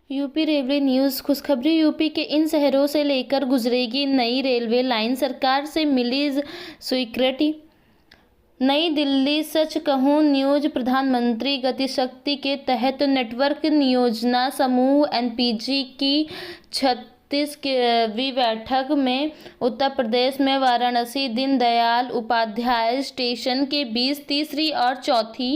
UP railway news खुशखबरी। UP के इन शहरों से लेकर गुजरेगी नई रेलवे लाइन, सरकार से मिली स्वीकृति। नई दिल्ली। सच कहूं न्यूज। प्रधानमंत्री गतिशक्ति के तहत नेटवर्क नियोजन समूह एनपीजी की 36वीं बैठक में उत्तर प्रदेश में वाराणसी दीनदयाल उपाध्याय स्टेशन के बीच तीसरी और चौथी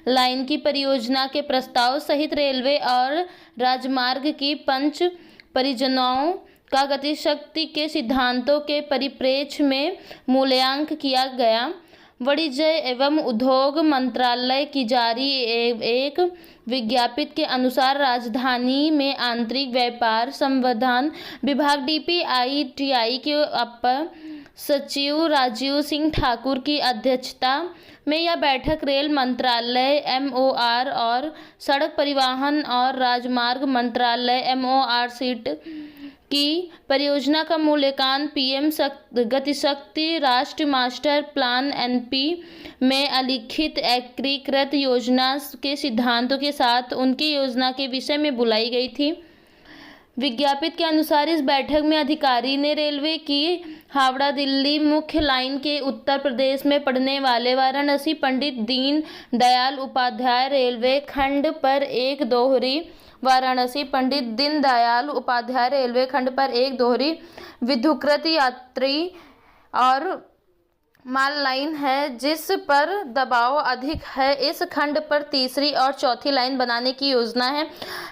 लाइन की परियोजना के प्रस्ताव सहित रेलवे और राजमार्ग की पंच परियोजनाओं का गतिशक्ति के सिद्धांतों के परिप्रेक्ष्य में मूल्यांकन किया गया। वाणिज्य एवं उद्योग मंत्रालय की जारी एक विज्ञप्ति के अनुसार राजधानी में आंतरिक व्यापार संवर्धन विभाग डीपीआईटीआई के अपर सचिव राजीव सिंह ठाकुर की अध्यक्षता में यह बैठक रेल मंत्रालय एमओआर और सड़क परिवहन और राजमार्ग मंत्रालय एमओआरसीट की परियोजना का मूल्यांकन पीएम गतिशक्ति राष्ट्रीय मास्टर प्लान एनपी में अलिखित एकीकृत योजना के सिद्धांतों के साथ उनकी योजना के विषय में बुलाई गई थी। विज्ञप्ति के अनुसार इस बैठक में अधिकारी ने रेलवे की हावड़ा दिल्ली मुख्य लाइन के उत्तर प्रदेश में पड़ने वाले वाराणसी पंडित दीन दयाल उपाध्याय रेलवे खंड पर एक दोहरी वाराणसी पंडित दीनदयाल उपाध्याय रेलवे खंड पर एक दोहरी विद्युतीकृत यात्री और माल लाइन है जिस पर दबाव अधिक है। इस खंड पर तीसरी और चौथी लाइन बनाने की योजना है।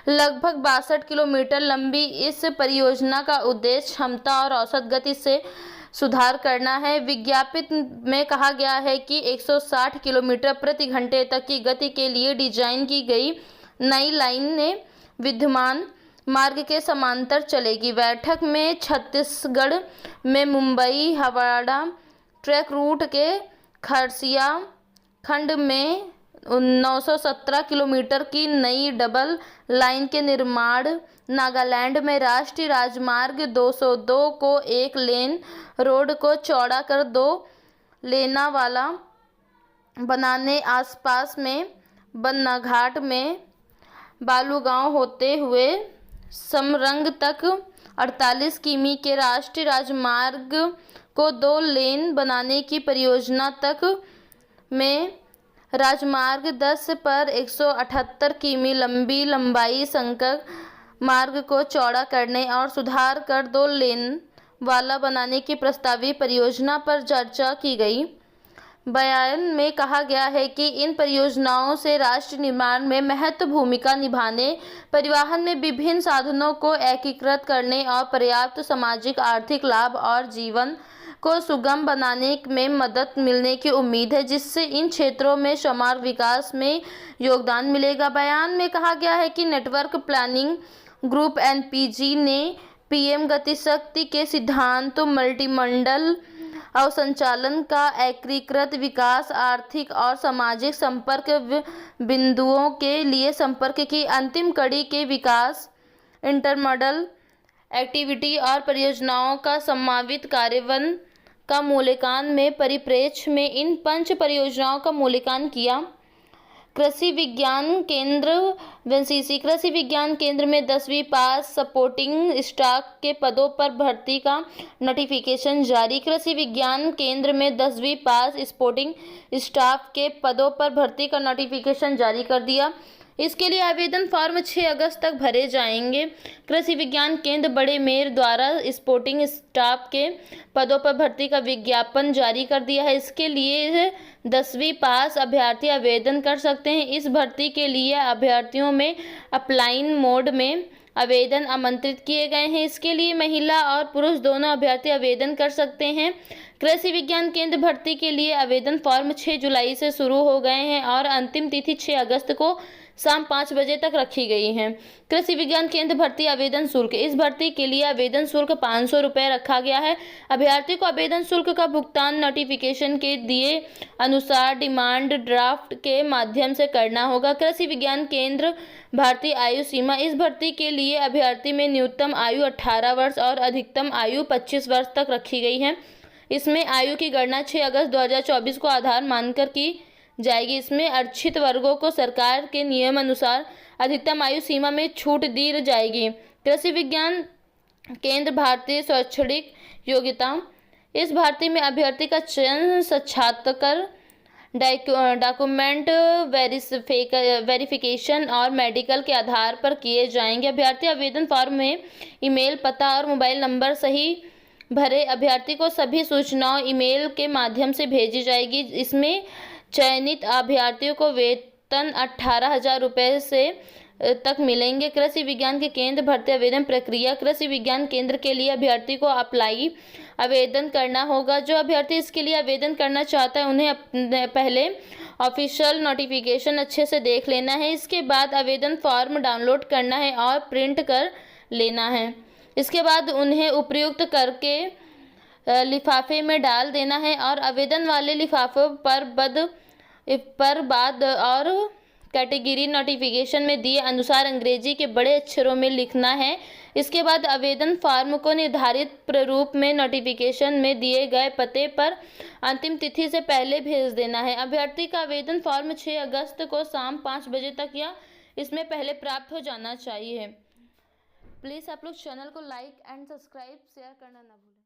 लगभग 62 किलोमीटर लंबी इस परियोजना का उद्देश्य क्षमता और औसत गति से सुधार करना है। विज्ञप्ति में कहा गया है कि 160 किलोमीटर प्रति घंटे तक की गति के लिए डिजाइन की गई नई लाइन ने विद्यमान मार्ग के समांतर चलेगी। बैठक में छत्तीसगढ़ में मुंबई हावड़ा ट्रैक रूट के खरसिया खंड में 917 किलोमीटर की नई डबल लाइन के निर्माण, नागालैंड में राष्ट्रीय राजमार्ग 202 को एक लेन रोड को चौड़ा कर 2 लेना वाला बनाने, आसपास में बन्नाघाट में बालूगांव होते हुए समरंग तक 48 किमी के राष्ट्रीय राजमार्ग को 2 लेन बनाने की परियोजना तक में राजमार्ग 10 पर 178 किमी लंबी लंबाई संकर मार्ग को चौड़ा करने और सुधार कर 2 लेन वाला बनाने की प्रस्तावित परियोजना पर चर्चा की गई। बयान में कहा गया है कि इन परियोजनाओं से राष्ट्र निर्माण में महत्वपूर्ण भूमिका निभाने, परिवहन में विभिन्न साधनों को एकीकृत करने और पर्याप्त सामाजिक आर्थिक लाभ और जीवन को सुगम बनाने में मदद मिलने की उम्मीद है, जिससे इन क्षेत्रों में समग्र विकास में योगदान मिलेगा। बयान में कहा गया है कि नेटवर्क प्लानिंग ग्रुप एनपीजी ने पीएम गतिशक्ति के सिद्धांतों, मल्टीमॉडल अवसंचालन का एकीकृत विकास, आर्थिक और सामाजिक संपर्क बिंदुओं के लिए संपर्क की अंतिम कड़ी के विकास, इंटरमॉडल एक्टिविटी और परियोजनाओं का समन्वित कार्यान्वयन का मूल्यांकन में परिप्रेक्ष्य में इन पंच परियोजनाओं का मूल्यांकन किया। कृषि विज्ञान केंद्र वेंसीसी। कृषि विज्ञान केंद्र में 10वीं पास सपोर्टिंग स्टाफ के पदों पर भर्ती का नोटिफिकेशन जारी। कृषि विज्ञान केंद्र में 10वीं पास सपोर्टिंग स्टाफ के पदों पर भर्ती का नोटिफिकेशन जारी कर दिया। इसके लिए आवेदन फॉर्म 6 अगस्त तक भरे जाएंगे। कृषि विज्ञान केंद्र बड़े मेर द्वारा सपोर्टिंग स्टाफ के पदों पर भर्ती का विज्ञापन जारी कर दिया है। इसके लिए 10वीं पास अभ्यर्थी आवेदन कर सकते हैं। इस भर्ती के लिए अभ्यर्थियों में ऑफलाइन मोड में आवेदन आमंत्रित किए गए हैं। इसके लिए महिला और पुरुष दोनों अभ्यर्थी आवेदन कर सकते हैं। कृषि विज्ञान केंद्र भर्ती के लिए आवेदन फॉर्म 6 जुलाई से शुरू हो गए हैं और अंतिम तिथि 6 अगस्त को शाम 5 बजे तक रखी गई है। कृषि विज्ञान केंद्र भर्ती आवेदन शुल्क। इस भर्ती के लिए आवेदन शुल्क 500 रुपये रखा गया है। अभ्यर्थी को आवेदन शुल्क का भुगतान नोटिफिकेशन के दिए अनुसार डिमांड ड्राफ्ट के माध्यम से करना होगा। कृषि विज्ञान केंद्र भर्ती आयु सीमा। इस भर्ती के लिए अभ्यर्थी में न्यूनतम आयु 18 वर्ष और अधिकतम आयु 25 वर्ष तक रखी गई है। इसमें आयु की गणना 6 अगस्त 2024 को आधार मानकर की जाएगी। इसमें आरक्षित वर्गों को सरकार के नियम अनुसार अधिकतम आयु सीमा में छूट दी जाएगी। कृषि विज्ञान केंद्र भारतीय शैक्षणिक योग्यता। इस भर्ती में अभ्यर्थी का चयन साक्षात्कार, डॉक्यूमेंट वेरिफिकेशन और मेडिकल के आधार पर किए जाएंगे। अभ्यर्थी आवेदन फॉर्म में ईमेल पता और मोबाइल नंबर सही भरे। अभ्यर्थी को सभी सूचनाएं ईमेल के माध्यम से भेजी जाएगी। इसमें चयनित अभ्यर्थियों को वेतन 18,000 रुपये से तक मिलेंगे। कृषि विज्ञान के केंद्र भर्ती आवेदन प्रक्रिया। कृषि विज्ञान केंद्र के लिए अभ्यर्थी को अप्लाई आवेदन करना होगा। जो अभ्यर्थी इसके लिए आवेदन करना चाहता है उन्हें पहले ऑफिशियल नोटिफिकेशन अच्छे से देख लेना है। इसके बाद आवेदन फॉर्म डाउनलोड करना है और प्रिंट कर लेना है। इसके बाद उन्हें उपयुक्त करके लिफाफे में डाल देना है और आवेदन वाले लिफाफे पर बाद और कैटेगरी नोटिफिकेशन में दिए अनुसार अंग्रेजी के बड़े अक्षरों में लिखना है। इसके बाद आवेदन फॉर्म को निर्धारित प्रारूप में नोटिफिकेशन में दिए गए पते पर अंतिम तिथि से पहले भेज देना है। अभ्यर्थी का आवेदन फॉर्म 6 अगस्त को शाम 5 बजे तक या इसमें पहले प्राप्त हो जाना चाहिए। प्लीज़ आप लोग चैनल को लाइक एंड सब्सक्राइब शेयर करना ना भूलें।